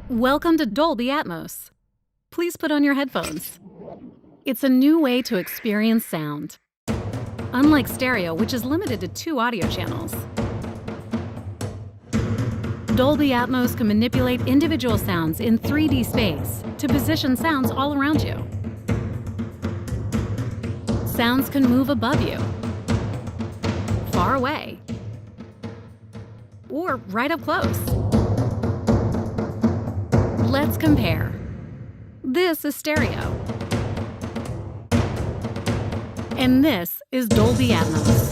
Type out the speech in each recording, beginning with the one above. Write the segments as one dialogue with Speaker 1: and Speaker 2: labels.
Speaker 1: Welcome to Dolby Atmos. Please put on your headphones. It's a new way to experience sound. Unlike stereo, which is limited to 2 audio channels, Dolby Atmos can manipulate individual sounds in 3D space to position sounds all around you. Sounds can move above you, far away, or right up close. Let's compare. This is stereo. And this is Dolby Atmos.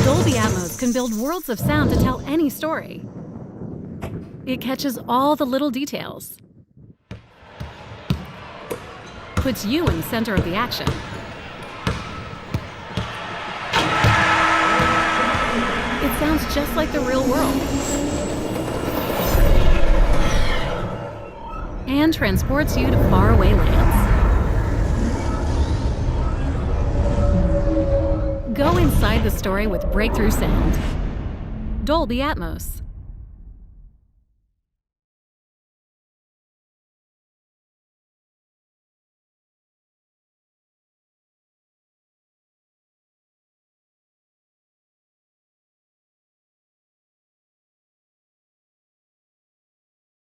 Speaker 1: Dolby Atmos can build worlds of sound to tell any story. It catches all the little details, puts you in the center of the action, it sounds just like the real world, and transports you to faraway lands. Go inside the story with breakthrough sound. Dolby Atmos.